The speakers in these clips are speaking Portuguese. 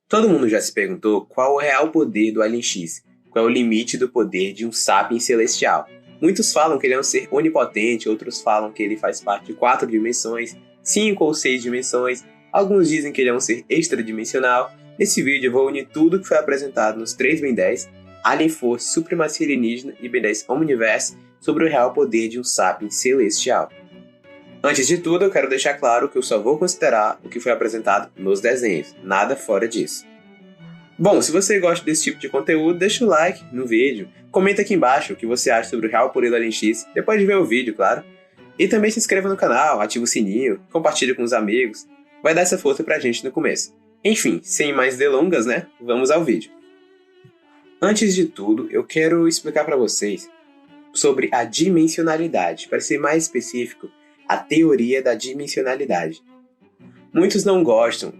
Todo mundo já se perguntou qual o real poder do Alien X, qual é o limite do poder de um Sapiens celestial. Muitos falam que ele é um ser onipotente, outros falam que ele faz parte de 4 dimensões, 5 ou 6 dimensões, alguns dizem que ele é um ser extradimensional. Nesse vídeo eu vou unir tudo que foi apresentado nos 3 Ben 10, Alien Force, Supremacia Alienígena e Ben 10 Omniverse, sobre o real poder de um Sapiens celestial. Antes de tudo, eu quero deixar claro que eu só vou considerar o que foi apresentado nos desenhos, nada fora disso. Bom, se você gosta desse tipo de conteúdo, deixa o like no vídeo, comenta aqui embaixo o que você acha sobre o real poder do Alien X, depois de ver o vídeo, claro. E também se inscreva no canal, ativa o sininho, compartilha com os amigos, vai dar essa força pra gente no começo. Enfim, sem mais delongas, né? Vamos ao vídeo. Antes de tudo, eu quero explicar para vocês sobre a dimensionalidade, para ser mais específico, a teoria da dimensionalidade. Muitos não gostam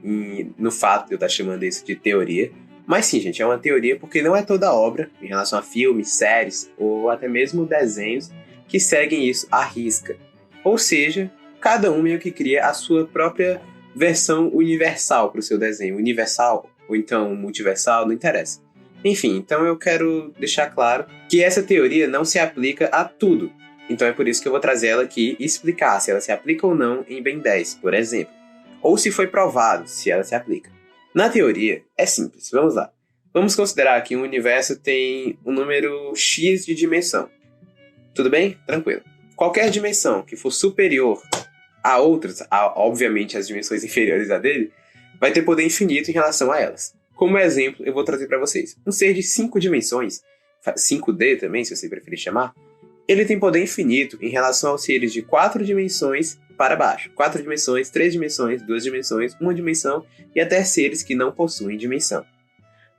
no fato de eu estar chamando isso de teoria, mas sim, gente, é uma teoria porque não é toda obra, em relação a filmes, séries ou até mesmo desenhos, que seguem isso à risca. Ou seja, cada um meio que cria a sua própria versão universal para o seu desenho. Universal ou então multiversal, não interessa. Enfim, então eu quero deixar claro que essa teoria não se aplica a tudo. Então é por isso que eu vou trazer ela aqui e explicar se ela se aplica ou não em Ben 10, por exemplo. Ou se foi provado se ela se aplica. Na teoria, é simples, vamos lá. Vamos considerar que um universo tem um número X de dimensão. Tudo bem? Tranquilo. Qualquer dimensão que for superior a outras, obviamente as dimensões inferiores a dele, vai ter poder infinito em relação a elas. Como exemplo, eu vou trazer para vocês. Um ser de 5 dimensões, 5D também, se você preferir chamar, ele tem poder infinito em relação aos seres de 4 dimensões para baixo. 4 dimensões, 3 dimensões, 2 dimensões, 1 dimensão e até seres que não possuem dimensão.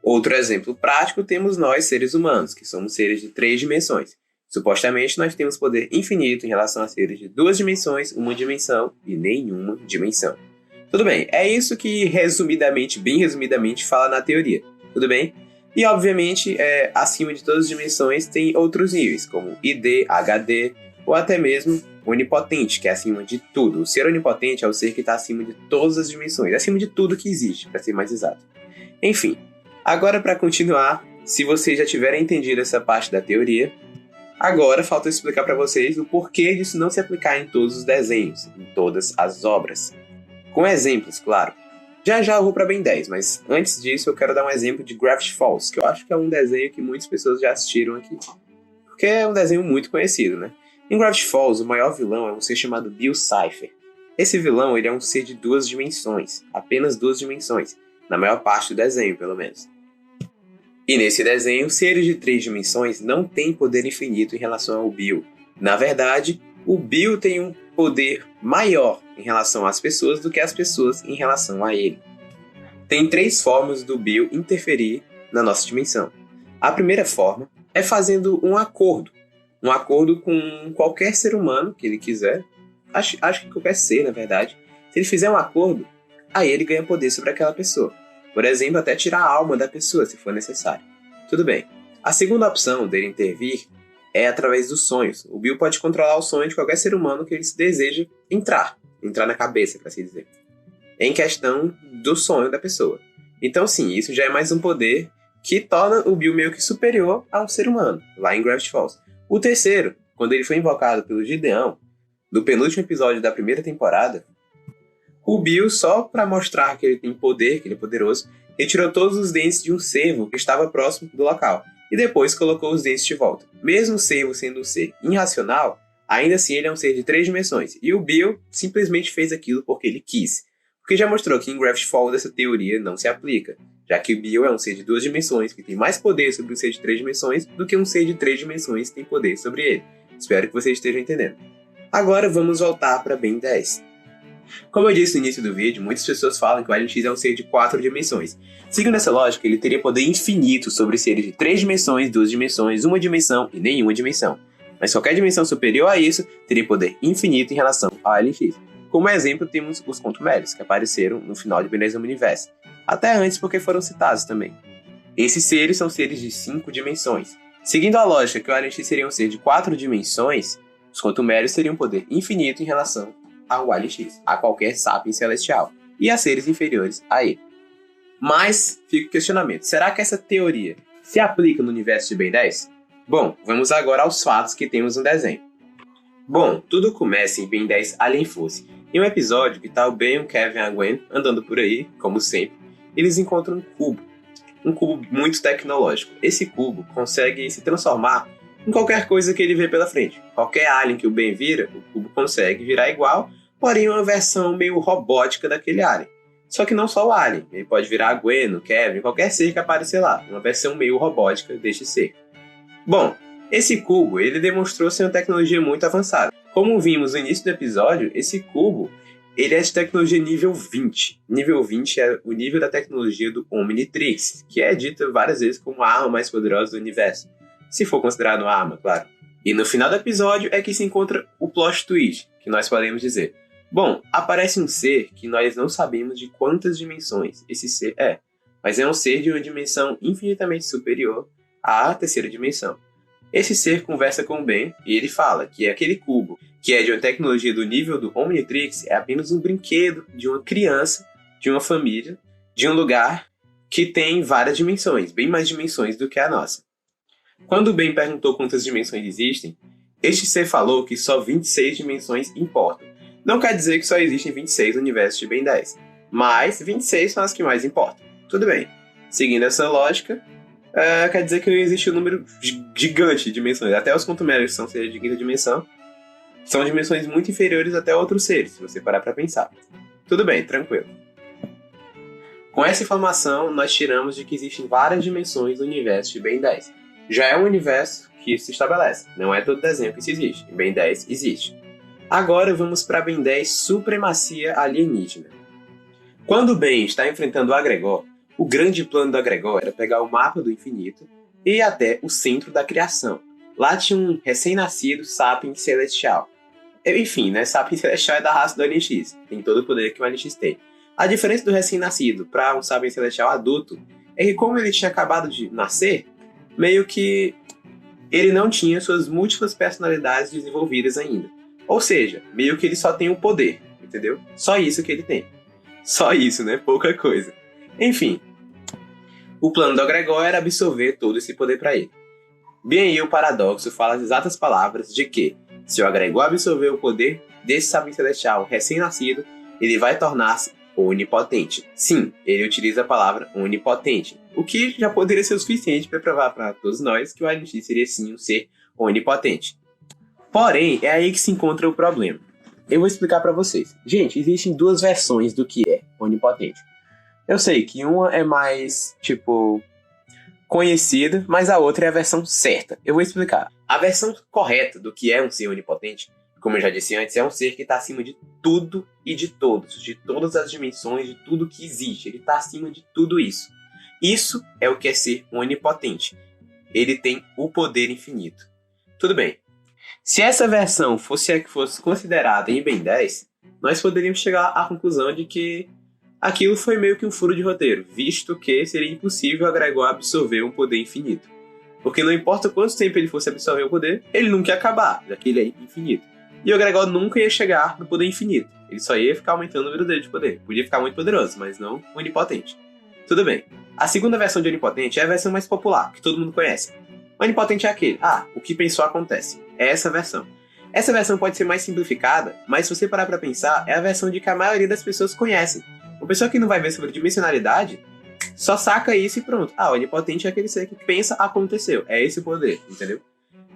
Outro exemplo prático temos nós, seres humanos, que somos seres de 3 dimensões. Supostamente nós temos poder infinito em relação a seres de 2 dimensões, 1 dimensão e nenhuma dimensão. Tudo bem, é isso que resumidamente, bem resumidamente, fala na teoria. Tudo bem? E, obviamente, acima de todas as dimensões tem outros níveis, como ID, HD, ou até mesmo onipotente, que é acima de tudo. O ser onipotente é o ser que está acima de todas as dimensões, acima de tudo que existe, para ser mais exato. Enfim, agora para continuar, se vocês já tiverem entendido essa parte da teoria, agora falta eu explicar para vocês o porquê disso não se aplicar em todos os desenhos, em todas as obras. Com exemplos, claro. Já eu vou para Ben 10, mas antes disso eu quero dar um exemplo de Gravity Falls, que eu acho que é um desenho que muitas pessoas já assistiram aqui. Porque é um desenho muito conhecido, né? Em Gravity Falls, o maior vilão é um ser chamado Bill Cipher. Esse vilão ele é um ser de 2 dimensões, apenas 2 dimensões, na maior parte do desenho, pelo menos. E nesse desenho, seres de 3 dimensões não têm poder infinito em relação ao Bill. Na verdade, o Bill tem um poder maior em relação às pessoas do que as pessoas em relação a ele. Tem 3 formas do Bill interferir na nossa dimensão. A primeira forma é fazendo um acordo com qualquer ser humano que ele quiser, acho que qualquer ser, na verdade. Se ele fizer um acordo, aí ele ganha poder sobre aquela pessoa. Por exemplo, até tirar a alma da pessoa, se for necessário. Tudo bem. A segunda opção dele intervir é através dos sonhos. O Bill pode controlar o sonho de qualquer ser humano que ele se deseja entrar na cabeça, para assim dizer, em questão do sonho da pessoa. Então sim, isso já é mais um poder que torna o Bill meio que superior ao ser humano, lá em Gravity Falls. O terceiro, quando ele foi invocado pelo Gideão, no penúltimo episódio da primeira temporada, o Bill, só para mostrar que ele tem poder, que ele é poderoso, retirou todos os dentes de um cervo que estava próximo do local, e depois colocou os dentes de volta. Mesmo o cervo sendo um ser irracional, ainda assim ele é um ser de 3 dimensões, e o Bill simplesmente fez aquilo porque ele quis. Porque já mostrou que em Gravity Falls essa teoria não se aplica, já que o Bill é um ser de 2 dimensões que tem mais poder sobre um ser de 3 dimensões do que um ser de 3 dimensões que tem poder sobre ele. Espero que vocês estejam entendendo. Agora vamos voltar para Ben 10. Como eu disse no início do vídeo, muitas pessoas falam que o Alien X é um ser de 4 dimensões. Seguindo essa lógica, ele teria poder infinito sobre seres de 3 dimensões, 2 dimensões, 1 dimensão e nenhuma dimensão. Mas qualquer dimensão superior a isso teria poder infinito em relação ao Alien X. Como exemplo, temos os Contumelios, que apareceram no final de Ben 10 Omniverse. Até antes porque foram citados também. Esses seres são seres de 5 dimensões. Seguindo a lógica que o Alien X seria um ser de 4 dimensões, os Contumelios teriam poder infinito em relação ao Alien X, a qualquer Sapiens celestial, e a seres inferiores a ele. Mas fica o questionamento, será que essa teoria se aplica no universo de Ben 10? Bom, vamos agora aos fatos que temos no desenho. Bom, tudo começa em Ben 10 Alien Force. Em um episódio que tá o Ben, o Kevin e a Gwen andando por aí, como sempre, eles encontram um cubo muito tecnológico. Esse cubo consegue se transformar em qualquer coisa que ele vê pela frente. Qualquer alien que o Ben vira, o cubo consegue virar igual, porém uma versão meio robótica daquele alien. Só que não só o alien, ele pode virar a Gwen, o Kevin, qualquer ser que aparecer lá, uma versão meio robótica deste ser. Bom, esse cubo ele demonstrou ser uma tecnologia muito avançada. Como vimos no início do episódio, esse cubo ele é de tecnologia nível 20. Nível 20 é o nível da tecnologia do Omnitrix, que é dita várias vezes como a arma mais poderosa do universo. Se for considerado uma arma, claro. E no final do episódio é que se encontra o plot twist, que nós podemos dizer. Bom, aparece um ser que nós não sabemos de quantas dimensões esse ser é, mas é um ser de uma dimensão infinitamente superior à terceira dimensão. Esse ser conversa com o Ben e ele fala que aquele cubo, que é de uma tecnologia do nível do Omnitrix, é apenas um brinquedo de uma criança, de uma família, de um lugar que tem várias dimensões, bem mais dimensões do que a nossa. Quando o Ben perguntou quantas dimensões existem, este ser falou que só 26 dimensões importam. Não quer dizer que só existem 26 universos de Ben 10, mas 26 são as que mais importam. Tudo bem. Seguindo essa lógica, quer dizer que não existe um número gigante de dimensões. Até os contumérios são seres de quinta dimensão. São dimensões muito inferiores até outros seres, se você parar para pensar. Tudo bem, tranquilo. Com essa informação, nós tiramos de que existem várias dimensões no universo de Ben 10. Já é um universo que se estabelece. Não é todo desenho que isso existe. Em Ben 10 existe. Agora vamos para Ben 10 Supremacia Alienígena. Quando o Ben está enfrentando o Agregor, o grande plano do Agregor era pegar o mapa do infinito e ir até o centro da criação. Lá tinha um recém-nascido Sapiens Celestial. Enfim, né? Sapiens Celestial é da raça do Alien X. Tem todo o poder que o Alien X tem. A diferença do recém-nascido para um Sapiens Celestial adulto é que como ele tinha acabado de nascer, meio que ele não tinha suas múltiplas personalidades desenvolvidas ainda. Ou seja, meio que ele só tem o poder, entendeu? Só isso que ele tem. Só isso, né? Pouca coisa. Enfim, o plano do Agregor era absorver todo esse poder para ele. Bem aí o paradoxo fala as exatas palavras de que, se o Agregor absorver o poder desse Sapiens Celestial recém-nascido, ele vai tornar-se onipotente. Sim, ele utiliza a palavra onipotente, o que já poderia ser o suficiente para provar para todos nós que o Alien X seria sim um ser onipotente. Porém, é aí que se encontra o problema. Eu vou explicar para vocês. Gente, existem duas versões do que é onipotente. Eu sei que uma é mais, conhecida, mas a outra é a versão certa. Eu vou explicar. A versão correta do que é um ser onipotente, como eu já disse antes, é um ser que está acima de tudo e de todos, de todas as dimensões, de tudo que existe. Ele está acima de tudo isso. Isso é o que é ser onipotente. Ele tem o poder infinito. Tudo bem. Se essa versão fosse a que fosse considerada em Ben 10, nós poderíamos chegar à conclusão de que aquilo foi meio que um furo de roteiro, visto que seria impossível o Agregor absorver um poder infinito. Porque não importa quanto tempo ele fosse absorver o poder, ele nunca ia acabar, já que ele é infinito. E o Agregor nunca ia chegar no poder infinito. Ele só ia ficar aumentando o número dele de poder. Podia ficar muito poderoso, mas não onipotente. Tudo bem. A segunda versão de onipotente é a versão mais popular, que todo mundo conhece. Onipotente é aquele. O que pensou acontece. É essa versão. Essa versão pode ser mais simplificada, mas se você parar pra pensar, é a versão de que a maioria das pessoas conhecem. Uma pessoa que não vai ver sobre dimensionalidade, só saca isso e pronto. Onipotente é aquele ser que pensa, aconteceu. É esse o poder, entendeu?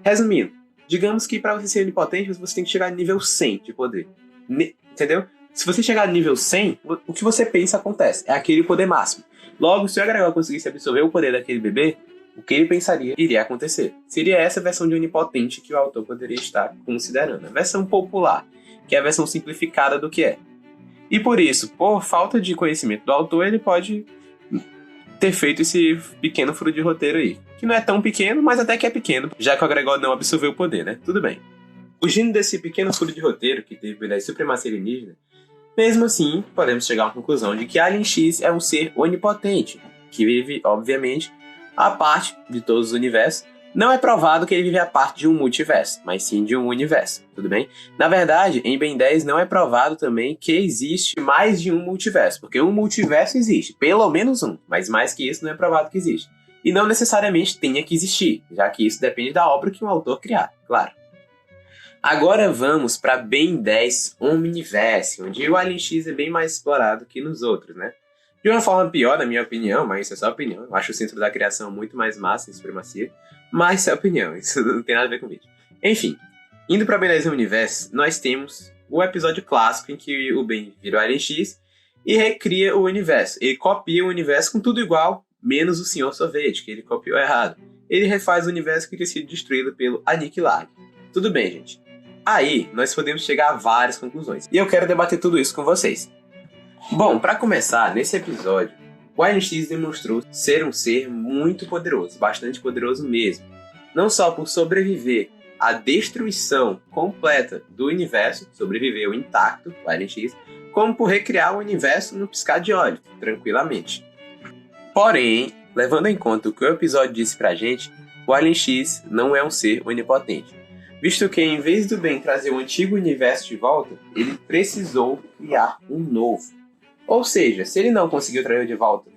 Resumindo, digamos que pra você ser onipotente, você tem que chegar no nível 100 de poder. Entendeu? Se você chegar no nível 100, o que você pensa acontece. É aquele poder máximo. Logo, se o Agregor conseguisse absorver o poder daquele bebê, o que ele pensaria iria acontecer. Seria essa versão de onipotente que o autor poderia estar considerando. A versão popular, que é a versão simplificada do que é. E por isso, por falta de conhecimento do autor, ele pode ter feito esse pequeno furo de roteiro aí. Que não é tão pequeno, mas até que é pequeno, já que o Agregor não absorveu o poder, né? Tudo bem. Fugindo desse pequeno furo de roteiro que teve da supremacia alienígena, mesmo assim, podemos chegar à conclusão de que Alien X é um ser onipotente, que vive, obviamente, a parte de todos os universos, Não é provado que ele vive a parte de um multiverso, mas sim de um universo, tudo bem? Na verdade, em Ben 10 não é provado também que existe mais de um multiverso, porque um multiverso existe, pelo menos um, mas mais que isso não é provado que existe. E não necessariamente tenha que existir, já que isso depende da obra que um autor criar, claro. Agora vamos para Ben 10 Omniverse, onde o Alien X é bem mais explorado que nos outros, né? De uma forma pior, na minha opinião, mas isso é só opinião. Eu acho o centro da criação muito mais massa em supremacia. Mas isso é opinião, isso não tem nada a ver com vídeo. Enfim, indo pra Ben 10 Universe, nós temos o episódio clássico em que o Ben vira o Alien X e recria o universo. Ele copia o universo com tudo igual, menos o Senhor Sorvete, que ele copiou errado. Ele refaz o universo que tinha sido destruído pelo Aniquilar. Tudo bem, gente. Aí, nós podemos chegar a várias conclusões. E eu quero debater tudo isso com vocês. Bom, para começar, nesse episódio, o Alien X demonstrou ser um ser muito poderoso, bastante poderoso mesmo. Não só por sobreviver à destruição completa do universo, sobreviveu intacto, o Alien X, como por recriar o universo no piscar de olhos, tranquilamente. Porém, levando em conta o que o episódio disse pra gente, o Alien X não é um ser onipotente. Visto que, em vez do Ben trazer o antigo universo de volta, ele precisou criar um novo. Ou seja, se ele não conseguiu trazer de volta,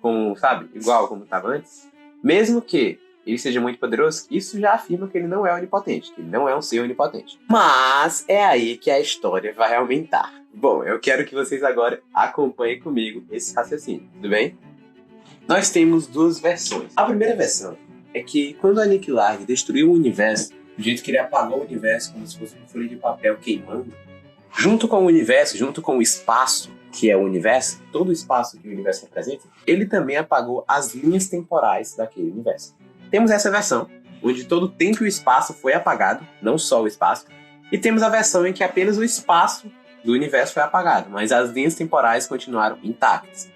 como, sabe, igual como estava antes, mesmo que ele seja muito poderoso, isso já afirma que ele não é onipotente, que ele não é um ser onipotente. Mas é aí que a história vai aumentar. Bom, eu quero que vocês agora acompanhem comigo esse raciocínio, tudo bem? Nós temos duas versões. A primeira versão é que quando a Aniquilar destruiu o universo, do jeito que ele apagou o universo como se fosse uma folha de papel queimando, junto com o universo, junto com o espaço, que é o universo, todo o espaço que o universo representa, ele também apagou as linhas temporais daquele universo. Temos essa versão, onde todo o tempo e o espaço foi apagado, não só o espaço, e temos a versão em que apenas o espaço do universo foi apagado, mas as linhas temporais continuaram intactas.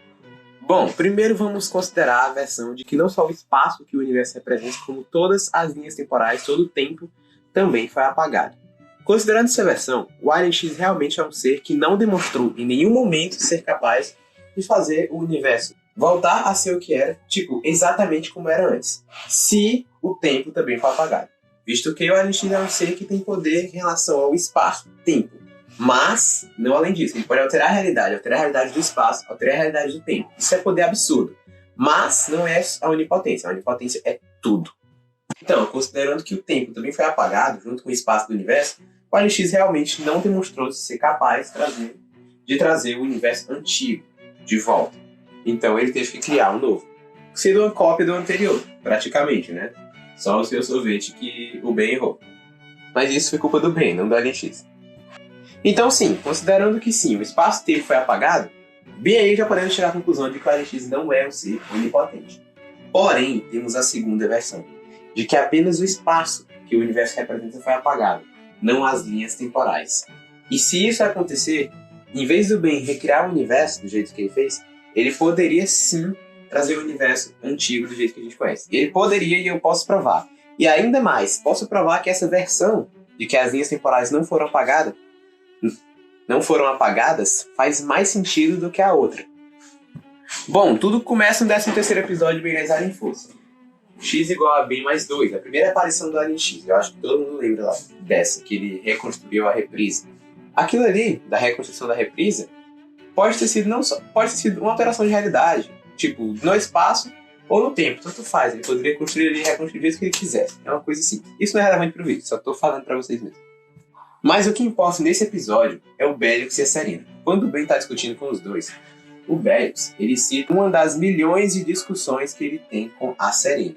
Bom, primeiro vamos considerar a versão de que não só o espaço que o universo representa, como todas as linhas temporais, todo o tempo também foi apagado. Considerando essa versão, o Alien X realmente é um ser que não demonstrou em nenhum momento ser capaz de fazer o universo voltar a ser o que era, tipo, exatamente como era antes, se o tempo também for apagado. Visto que o Alien X é um ser que tem poder em relação ao espaço-tempo, mas, não além disso, ele pode alterar a realidade do espaço, alterar a realidade do tempo. Isso é poder absurdo, mas não é a onipotência é tudo. Então, considerando que o tempo também foi apagado junto com o espaço do universo, o Alien X realmente não demonstrou ser capaz de trazer o universo antigo de volta. Então ele teve que criar um novo, sendo uma cópia do anterior, praticamente, né? Só o seu sorvete que o Ben errou. Mas isso foi culpa do Ben, não do Alien X. Então sim, considerando que sim, o espaço-tempo foi apagado, bem aí já podemos chegar à conclusão de que o Alien X não é um ser onipotente. Porém, temos a segunda versão, de que apenas o espaço que o universo representa foi apagado, não as linhas temporais. E se isso acontecer, em vez do Ben recriar o universo do jeito que ele fez, ele poderia sim trazer o universo antigo do jeito que a gente conhece. Ele poderia, e eu posso provar. E ainda mais, posso provar que essa versão de que as linhas temporais não foram apagadas faz mais sentido do que a outra. Bom, tudo começa no 13º episódio de Ben 10 Alien Force. X igual a Ben mais 2, a primeira aparição do Alien X. Eu acho que todo mundo lembra lá dessa, que ele reconstruiu a reprisa. Aquilo ali, da reconstrução da reprisa, pode ter sido uma alteração de realidade, tipo, no espaço ou no tempo, tanto faz. Ele poderia construir ali e reconstruir do jeito que ele quisesse. É uma coisa assim. Isso não é relevante pro vídeo, só tô falando pra vocês mesmo. Mas o que importa nesse episódio é o Bélix e a Serena. Quando o Ben tá discutindo com os dois, o Bélix, ele cita uma das milhões de discussões que ele tem com a Serena.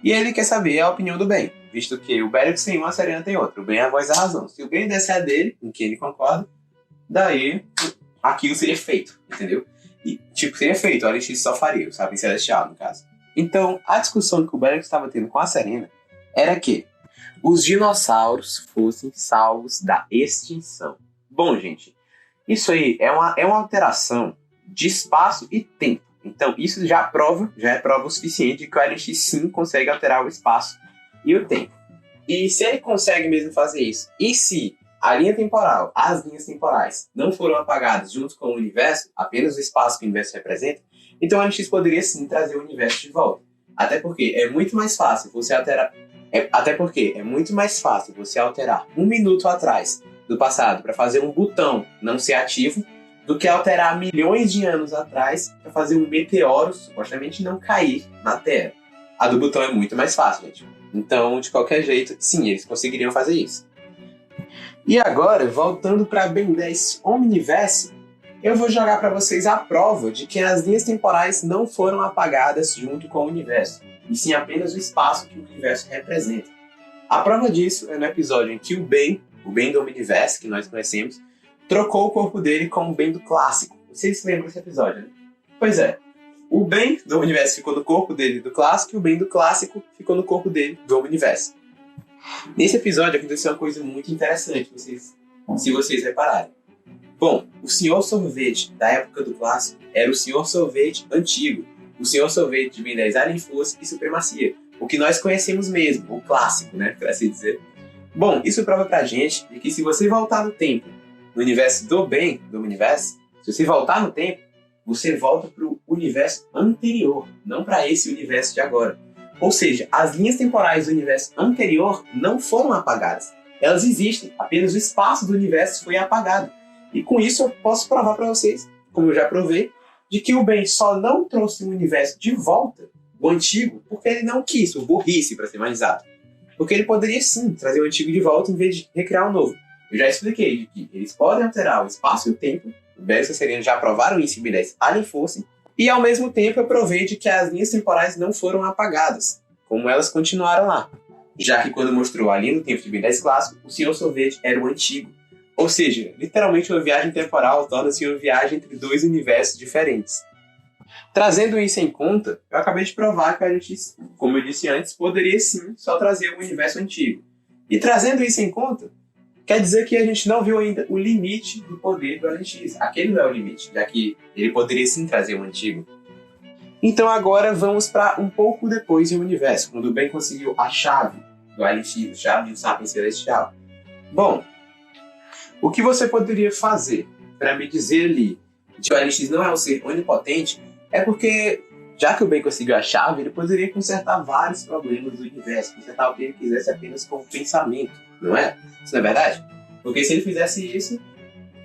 E ele quer saber a opinião do Ben, visto que o Bélix tem uma, a Serena tem outra. O Ben é a voz da razão. Se o Ben desse a dele, em que ele concorda, daí aquilo seria feito, entendeu? E, seria feito, o Alien X só faria, o Sapien Celestial, no caso. Então, a discussão que o Bélix estava tendo com a Serena era que os dinossauros fossem salvos da extinção. Bom, gente, isso aí é uma alteração de espaço e tempo. Então, isso já é prova o suficiente de que o Alien X sim consegue alterar o espaço e o tempo. E se ele consegue mesmo fazer isso, e se a linha temporal, as linhas temporais, não foram apagadas junto com o universo, apenas o espaço que o universo representa, então o Alien X poderia sim trazer o universo de volta. Até porque é muito mais fácil você alterar Até porque é muito mais fácil você alterar 1 minuto atrás do passado para fazer um botão não ser ativo do que alterar milhões de anos atrás para fazer um meteoro supostamente não cair na Terra. A do botão é muito mais fácil, gente. Então, de qualquer jeito, sim, eles conseguiriam fazer isso. E agora, voltando para Ben 10 Omniverse, eu vou jogar para vocês a prova de que as linhas temporais não foram apagadas junto com o universo, e sim apenas o espaço que o universo representa. A prova disso é no episódio em que o Ben do Omniverse, que nós conhecemos, trocou o corpo dele com o Ben do clássico. Vocês se lembram desse episódio, né? Pois é. O Ben do Universo ficou no corpo dele do clássico e o Ben do clássico ficou no corpo dele do Omniverse. Nesse episódio aconteceu uma coisa muito interessante, se vocês repararem. Bom, o Sr. Sorvete da época do clássico era o Sr. Sorvete antigo, o Sr. Sorvete de Ben 10 Alien Force e Supremacia, o que nós conhecemos mesmo, o clássico, né, por assim dizer. Bom, isso prova pra gente de que se você voltar no tempo, no universo do Ben, do Omniverse, se você voltar no tempo, você volta pro universo anterior, não para esse universo de agora. Ou seja, as linhas temporais do universo anterior não foram apagadas. Elas existem, apenas o espaço do universo foi apagado. E com isso eu posso provar para vocês, como eu já provei, de que o Ben só não trouxe o universo de volta, o antigo, porque ele não quis, o burrice, para ser mais exato. Porque ele poderia sim trazer o antigo de volta em vez de recriar o novo. Eu já expliquei de que eles podem alterar o espaço e o tempo, o Bessa Serena já provaram isso em Ben 10 Alien Force, e ao mesmo tempo eu provei de que as linhas temporais não foram apagadas, como elas continuaram lá. Já que quando mostrou a linha do tempo de Ben 10 clássico, o Sr. Sorvete era o antigo. Ou seja, literalmente uma viagem temporal torna-se uma viagem entre dois universos diferentes. Trazendo isso em conta, eu acabei de provar que a gente, como eu disse antes, poderia sim só trazer o universo antigo. E trazendo isso em conta, quer dizer que a gente não viu ainda o limite do poder do Alien X. Aquele não é o limite, já que ele poderia sim trazer o antigo. Então agora vamos para um pouco depois do universo, quando o Ben conseguiu a chave do Alien X, a chave do Sapiens Celestial. Bom, o que você poderia fazer para me dizer ali que o Alien X não é um ser onipotente é porque, já que o Ben conseguiu a chave, ele poderia consertar vários problemas do universo, consertar o que ele quisesse apenas com o pensamento, não é? Isso não é verdade? Porque se ele fizesse isso,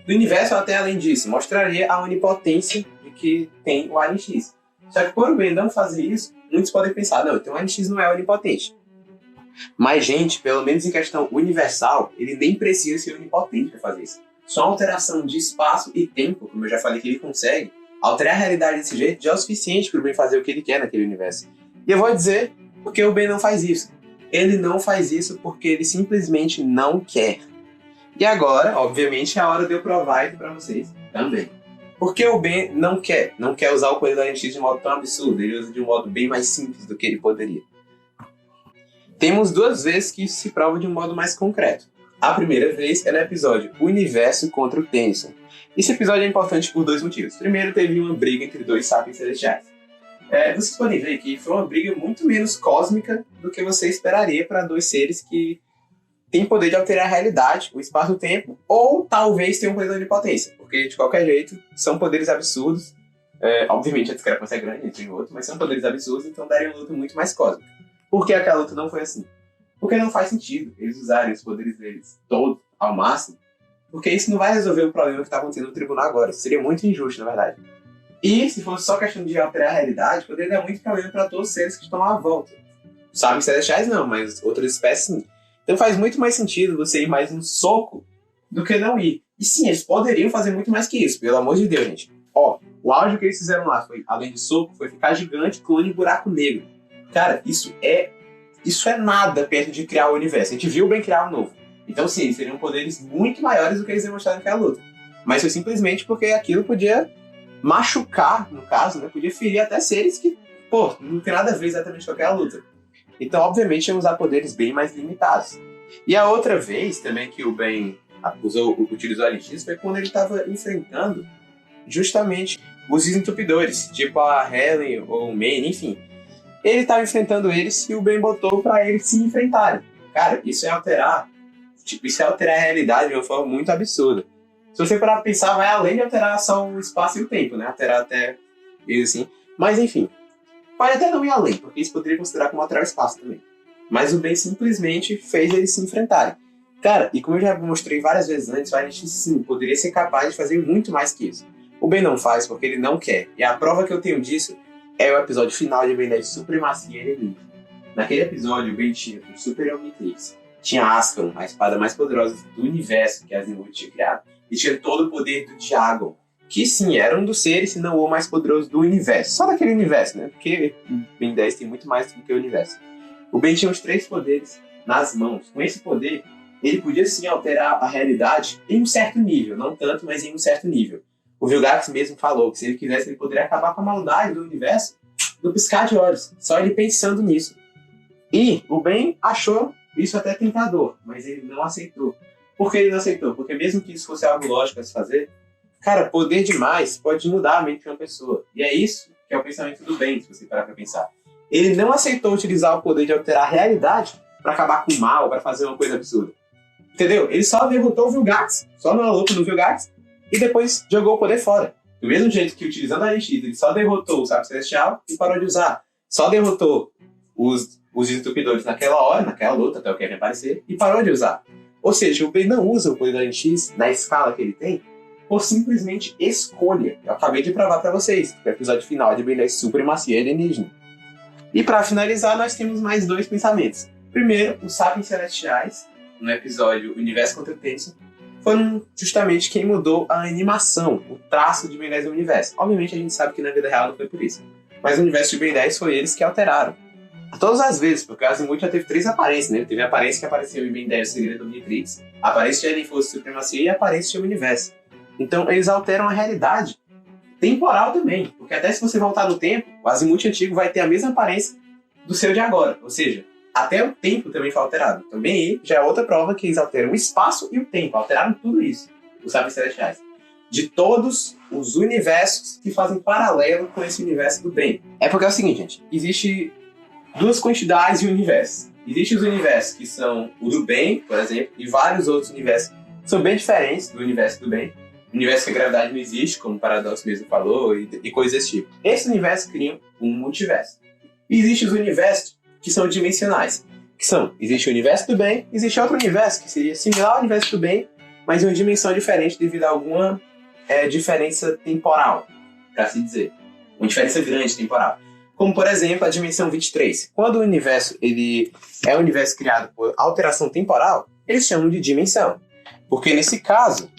o universo, até além disso, mostraria a onipotência de que tem o Alien X. Só que por o Ben não fazer isso, muitos podem pensar, não, então o Alien X não é onipotente. Mas, gente, pelo menos em questão universal, ele nem precisa ser onipotente para fazer isso. Só uma alteração de espaço e tempo, como eu já falei que ele consegue, alterar a realidade desse jeito já é o suficiente para o Ben fazer o que ele quer naquele universo. E eu vou dizer porque o Ben não faz isso. Ele não faz isso porque ele simplesmente não quer. E agora, obviamente, é a hora de eu provar isso para vocês também. Porque o Ben não quer usar o poder do Alien X de um modo tão absurdo, ele usa de um modo bem mais simples do que ele poderia. Temos 2 vezes que isso se prova de um modo mais concreto. A primeira vez é no episódio Universo contra o Tennyson. Esse episódio é importante por 2 motivos. Primeiro, teve uma briga entre 2 sapiens celestiais. Vocês podem ver que foi uma briga muito menos cósmica do que você esperaria para 2 seres que têm poder de alterar a realidade, o espaço e o tempo, ou talvez tenham um poder de onipotência, porque de qualquer jeito são poderes absurdos. Obviamente a discrepância é grande entre um e outro, mas são poderes absurdos, então daria uma luta muito mais cósmica. Por que aquela luta não foi assim? Porque não faz sentido eles usarem os poderes deles todos ao máximo, porque isso não vai resolver o problema que está acontecendo no tribunal agora. Isso seria muito injusto, na verdade. E se fosse só questão de alterar a realidade, poderia dar muito problema para todos os seres que estão à volta. Sabe, celestiais não, mas outras espécies sim. Então faz muito mais sentido você ir mais no soco do que não ir. E sim, eles poderiam fazer muito mais que isso, pelo amor de Deus, gente. O auge que eles fizeram lá, foi, além de soco, foi ficar gigante, clone e buraco negro. Cara, isso é nada perto de criar o universo. A gente viu bem criar um novo. Então sim, eles teriam poderes muito maiores do que eles demonstraram naquela luta. Mas foi simplesmente porque aquilo podia machucar, no caso, né? Podia ferir até seres que, não tem nada a ver exatamente com aquela luta. Então, obviamente, iam usar poderes bem mais limitados. E a outra vez também que o Ben utilizou a Alien X foi quando ele estava enfrentando justamente os desentupidores, tipo a Helen ou o Maine, enfim. Ele estava enfrentando eles e o Ben botou para eles se enfrentarem. Cara, isso é alterar a realidade de uma forma muito absurda. Se você parar pra pensar, vai além de alterar só o espaço e o tempo, né? Alterar até isso assim. Mas enfim, pode até não ir além, porque isso poderia considerar como alterar o espaço também. Mas o bem simplesmente fez eles se enfrentarem. Cara, e como eu já mostrei várias vezes antes, o Alien sim poderia ser capaz de fazer muito mais que isso. O Ben não faz porque ele não quer. E a prova que eu tenho disso é o episódio final de Ben 10, Supremacia Alienígena. Naquele episódio, o Ben tinha o Super Omnitrix, tinha Ascalon, a espada mais poderosa do universo que Azimuth tinha criado, e tinha todo o poder do Diagon, que sim, era um dos seres, se não o mais poderoso do universo. Só daquele universo, né? Porque o Ben 10 tem muito mais do que o universo. O Ben tinha os 3 poderes nas mãos. Com esse poder, ele podia sim alterar a realidade em um certo nível. Não tanto, mas em um certo nível. O Vilgax mesmo falou que se ele quisesse, ele poderia acabar com a maldade do universo no piscar de olhos. Só ele pensando nisso. E o Ben achou isso até tentador, mas ele não aceitou. Por que ele não aceitou? Porque mesmo que isso fosse algo lógico a se fazer, cara, poder demais pode mudar a mente de uma pessoa. E é isso que é o pensamento do Ben, se você parar pra pensar. Ele não aceitou utilizar o poder de alterar a realidade para acabar com o mal, para fazer uma coisa absurda. Entendeu? Ele só derrotou o Vilgax, só numa luta no Vilgax, e depois jogou o poder fora. Do mesmo jeito que, utilizando a Alien X, ele só derrotou o Sábio Celestial e parou de usar. Só derrotou os Desentupidores naquela hora, naquela luta, até o Kevin aparecer, e parou de usar. Ou seja, o Ben não usa o poder da Alien X na escala que ele tem, por simplesmente escolha. Eu acabei de provar para vocês, no episódio final de Ben 10 Supremacia Alienígena. E para finalizar, nós temos mais 2 pensamentos. Primeiro, os Sapiens Celestiais, no episódio Universo contra Tenso, foram justamente quem mudou a animação, o traço de Ben 10 no universo. Obviamente a gente sabe que na vida real não foi por isso. Mas no universo de Ben 10 foi eles que alteraram. Todas as vezes, porque o Azimuth já teve 3 aparências, né? Teve a aparência que apareceu em Ben 10, o Segredo do Omnitrix, a aparência de Alien Força Supremacia e a aparência de Universo. Então eles alteram a realidade temporal também, porque até se você voltar no tempo, o Azimuth antigo vai ter a mesma aparência do seu de agora, ou seja, até o tempo também foi alterado. Também aí já é outra prova que eles alteram o espaço e o tempo, alteraram tudo isso, os Sapiens Celestiais. De todos os universos que fazem paralelo com esse universo do bem. É porque é o seguinte, gente, existe 2 quantidades de universos. Existem os universos que são o do bem, por exemplo, e vários outros universos que são bem diferentes do universo do bem. Universo que a gravidade não existe, como o Paradox mesmo falou, e coisas desse tipo. Esse universo cria um multiverso. E existem os universos que são dimensionais. Existe o universo do bem, existe outro universo que seria similar ao universo do bem, mas em uma dimensão diferente devido a alguma diferença temporal, para se dizer. Uma diferença grande temporal. Como, por exemplo, a dimensão 23. Quando o universo ele é um universo criado por alteração temporal, eles chamam de dimensão. Porque, nesse caso,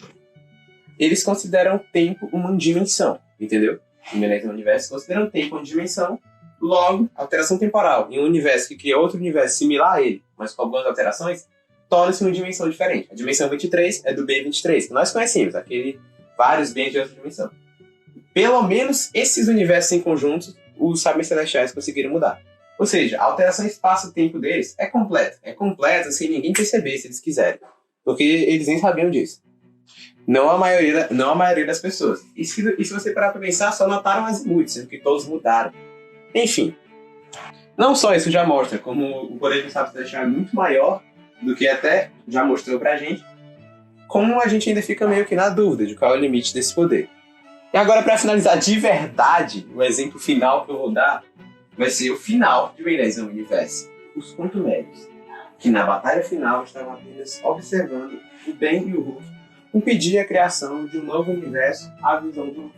eles consideram o tempo uma dimensão, entendeu? No universo consideram o tempo uma dimensão, logo, alteração temporal em um universo que cria outro universo similar a ele, mas com algumas alterações, torna-se uma dimensão diferente. A dimensão 23 é do B23, que nós conhecemos, vários bens de outra dimensão. Pelo menos esses universos em conjunto, os Sapiens Celestiais conseguiram mudar. Ou seja, a alteração espaço-tempo deles é completa. É completa sem ninguém perceber, se eles quiserem. Porque eles nem sabiam disso. Não a maioria das pessoas. E se você parar para pensar, só notaram as mudanças, sendo que todos mudaram. Enfim. Não só isso já mostra como o poder do Sapiens Celestial é muito maior do que até já mostrou pra gente, como a gente ainda fica meio que na dúvida de qual é o limite desse poder. E agora, para finalizar de verdade, o exemplo final que eu vou dar vai ser o final de Ben 10 no universo. Os Contumelios, que na batalha final estavam apenas observando o Ben e o Hulk impedir a criação de um novo universo à visão do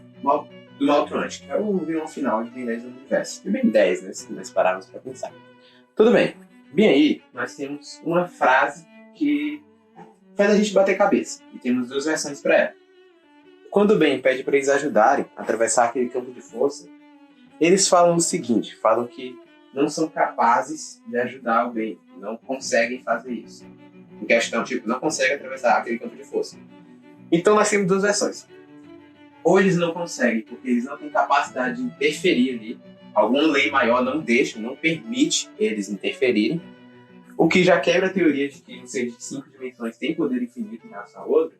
Maltrunch, que é o vilão final de Ben 10 no universo. E Ben 10, né, se nós pararmos para pensar. Tudo bem. Bem aí, nós temos uma frase que faz a gente bater cabeça. E temos 2 versões para ela. Quando o Ben pede para eles ajudarem a atravessar aquele campo de força, eles falam o seguinte, falam que não são capazes de ajudar o Ben, não conseguem fazer isso. Em questão, não conseguem atravessar aquele campo de força. Então nós temos 2 versões. Ou eles não conseguem, porque eles não têm capacidade de interferir ali, alguma lei maior não deixa, não permite eles interferirem, o que já quebra a teoria de que um ser de 5 dimensões tem poder infinito em relação a outra,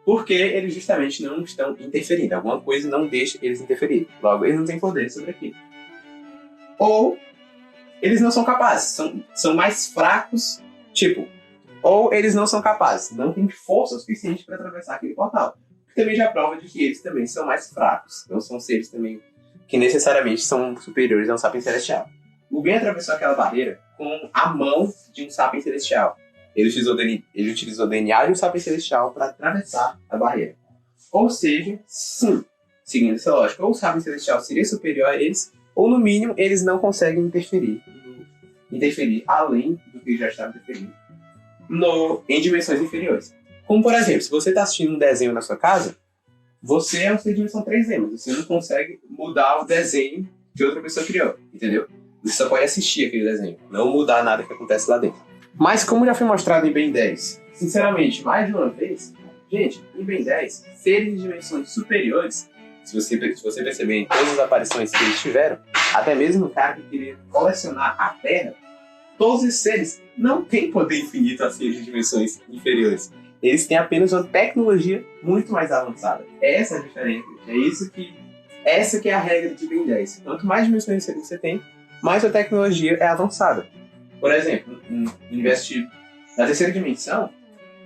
porque eles justamente não estão interferindo. Alguma coisa não deixa eles interferirem. Logo, eles não têm poder sobre aquilo. Ou eles não são capazes, são mais fracos, ou eles não são capazes, não têm força suficiente para atravessar aquele portal. Que também já prova de que eles também são mais fracos. Não são seres também que necessariamente são superiores a um Sapiens Celestial. O Ben atravessou aquela barreira com a mão de um sapiens celestial. Ele utilizou o DNA de um sapiens celestial para atravessar a barreira. Ou seja, sim, seguindo essa lógica, ou o sapiens celestial seria superior a eles, ou no mínimo eles não conseguem interferir além do que já estava interferindo em dimensões inferiores. Como, por exemplo, se você está assistindo um desenho na sua casa, você é um ser de dimensão 3D, mas você não consegue mudar o desenho que outra pessoa criou, entendeu? Você só pode assistir aquele desenho, não mudar nada que acontece lá dentro. Mas como já foi mostrado em Ben 10, sinceramente, mais de uma vez, gente, em Ben 10, seres de dimensões superiores, se você perceber em todas as aparições que eles tiveram, até mesmo o cara que queria colecionar a Terra, todos esses seres não têm poder infinito a seres de dimensões inferiores. Eles têm apenas uma tecnologia muito mais avançada. Essa é a diferença. Essa que é a regra de Ben 10. Quanto mais dimensões você tem, mais a tecnologia é avançada. Por exemplo, no universo da terceira dimensão,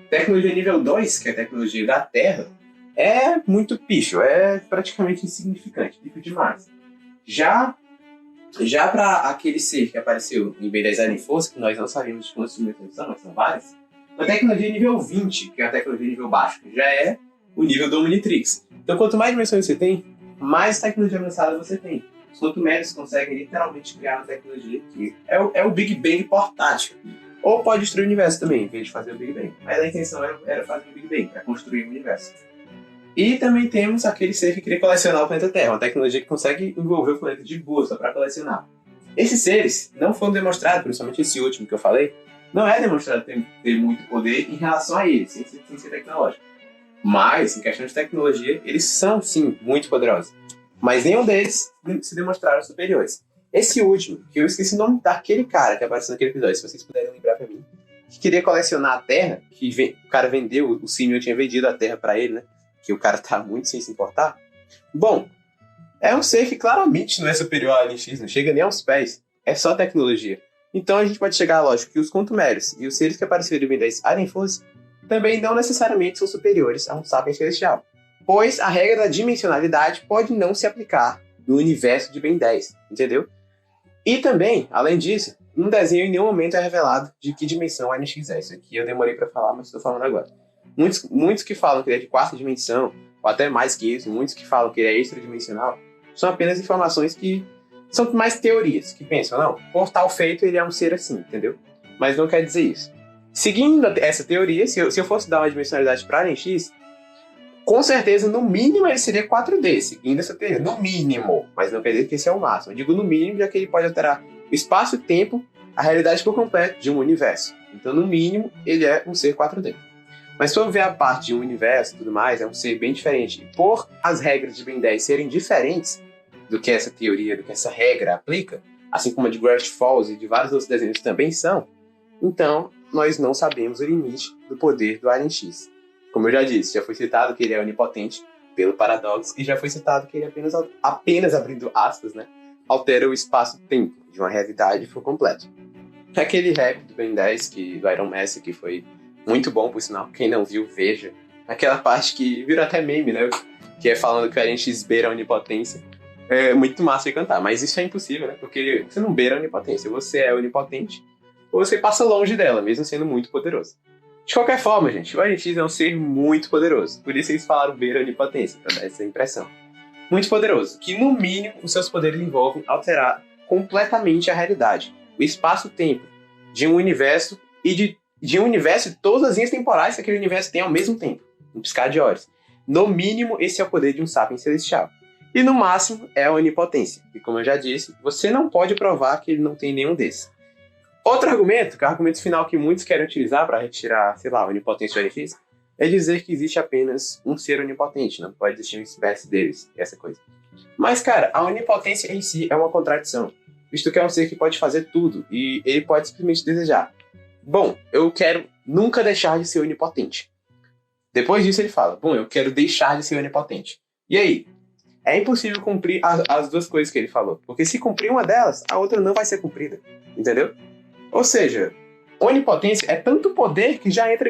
tecnologia nível 2, que é a tecnologia da Terra, é muito pífio, é praticamente insignificante, pífio demais. Já para aquele ser que apareceu em Ben 10 Alien Force, que nós não sabemos de quantas dimensões são, mas são várias, a tecnologia nível 20, que é a tecnologia nível baixo, que já é o nível do Omnitrix. Então, quanto mais dimensões você tem, mais tecnologia avançada você tem. Os quantumérios conseguem literalmente criar uma tecnologia que é o Big Bang portátil. Ou pode destruir o universo também, em vez de fazer o Big Bang. Mas a intenção era fazer o Big Bang, para construir o universo. E também temos aquele ser que queria colecionar o planeta Terra, uma tecnologia que consegue envolver o planeta de boa só para colecionar. Esses seres não foram demonstrados, principalmente esse último que eu falei, não é demonstrado ter muito poder em relação a eles, sem ser tecnológico. Mas, em questão de tecnologia, eles são, sim, muito poderosos. Mas nenhum deles se demonstraram superiores. Esse último, que eu esqueci o nome daquele cara que apareceu naquele episódio, se vocês puderem lembrar pra mim, que queria colecionar a Terra, o cara vendeu, o Simeon tinha vendido a Terra pra ele, né? Que o cara tá muito sem se importar. Bom, é um ser que claramente não é superior a Alien X, não chega nem aos pés. É só tecnologia. Então a gente pode chegar à lógica que os quantumérios e os seres que apareceram em Ben 10 Alien Force também não necessariamente são superiores a um sapiens celestial, pois a regra da dimensionalidade pode não se aplicar no universo de Ben 10, entendeu? E também, além disso, no desenho em nenhum momento é revelado de que dimensão Alien X é. Isso aqui eu demorei para falar, mas estou falando agora. Muitos que falam que ele é de quarta dimensão, ou até mais que isso, muitos que falam que ele é extradimensional, são apenas informações que são mais teorias, que pensam, não, por tal feito ele é um ser assim, entendeu? Mas não quer dizer isso. Seguindo essa teoria, se eu fosse dar uma dimensionalidade para Alien X, com certeza, no mínimo, ele seria 4D, seguindo essa teoria. No mínimo, mas não quer dizer que esse é o máximo. Eu digo no mínimo, já que ele pode alterar o espaço e o tempo, a realidade por completo de um universo. Então, no mínimo, ele é um ser 4D. Mas se for ver a parte de um universo e tudo mais, é um ser bem diferente. E por as regras de Ben 10 serem diferentes do que essa teoria, do que essa regra aplica, assim como a de Gravity Falls e de vários outros desenhos também são, então nós não sabemos o limite do poder do Alien X. Como eu já disse, já foi citado que ele é onipotente pelo paradoxo e já foi citado que ele apenas abrindo aspas, né, altera o espaço-tempo de uma realidade por completo. Aquele rap do Ben 10, do Iron Master, que foi muito bom, por sinal. Quem não viu, veja. Aquela parte que virou até meme, né? Que é falando que o Alien X beira a onipotência. É muito massa de cantar, mas isso é impossível, né? Porque você não beira a onipotência. Você é onipotente ou você passa longe dela, mesmo sendo muito poderoso. De qualquer forma, gente, o Alien X é um ser muito poderoso. Por isso eles falaram beira a onipotência, pra dar essa impressão. Muito poderoso, que no mínimo os seus poderes envolvem alterar completamente a realidade. O espaço-tempo de um universo e de um universo e todas as linhas temporais que aquele universo tem ao mesmo tempo, um piscar de olhos. No mínimo, esse é o poder de um sapiens celestial. E no máximo, é a onipotência. E como eu já disse, você não pode provar que ele não tem nenhum desses. Outro argumento, que é o argumento final que muitos querem utilizar para retirar, sei lá, a onipotência do Alien X, é dizer que existe apenas um ser onipotente, não pode existir uma espécie deles, essa coisa. Mas, cara, a onipotência em si é uma contradição, visto que é um ser que pode fazer tudo, e ele pode simplesmente desejar: bom, eu quero nunca deixar de ser onipotente. Depois disso ele fala: bom, eu quero deixar de ser onipotente. E aí? É impossível cumprir as duas coisas que ele falou. Porque se cumprir uma delas, a outra não vai ser cumprida. Entendeu? Ou seja, onipotência é tanto poder que já entra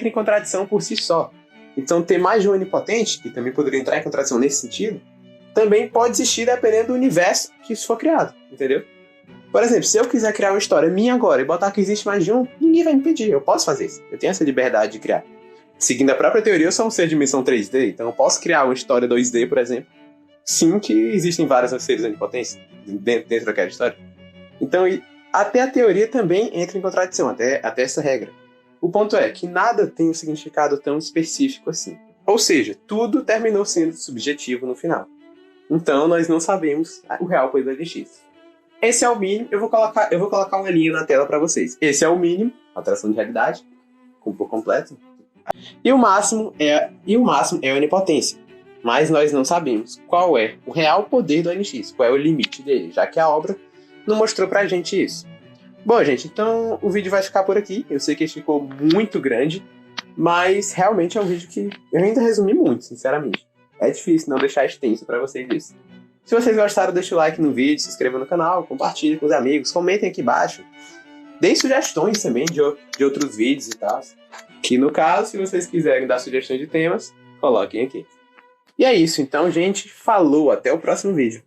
em contradição por si só. Então ter mais de um onipotente, que também poderia entrar em contradição nesse sentido, também pode existir dependendo do universo que isso for criado. Entendeu? Por exemplo, se eu quiser criar uma história minha agora e botar que existe mais de um, ninguém vai me impedir. Eu posso fazer isso. Eu tenho essa liberdade de criar. Seguindo a própria teoria, eu sou um ser de dimensão 3D, então eu posso criar uma história 2D, por exemplo. Sim, que existem vários seres onipotentes dentro daquela história. Então, até a teoria também entra em contradição, até essa regra. O ponto é que nada tem um significado tão específico assim. Ou seja, tudo terminou sendo subjetivo no final. Então, nós não sabemos o real poder do LX. Esse é o mínimo. Eu vou colocar uma linha na tela para vocês. Esse é o mínimo, alteração de realidade, por completo. E o máximo é a onipotência. Mas nós não sabemos qual é o real poder do ONX, qual é o limite dele, já que a obra não mostrou pra gente isso. Bom, gente, então o vídeo vai ficar por aqui. Eu sei que ele ficou muito grande, mas realmente é um vídeo que eu ainda resumi muito, sinceramente. É difícil não deixar extenso pra vocês isso. Se vocês gostaram, deixa o like no vídeo, se inscreva no canal, compartilhe com os amigos, comentem aqui embaixo. Deem sugestões também de outros vídeos e tal. Que no caso, se vocês quiserem dar sugestões de temas, coloquem aqui. E é isso, então, gente. Falou, até o próximo vídeo.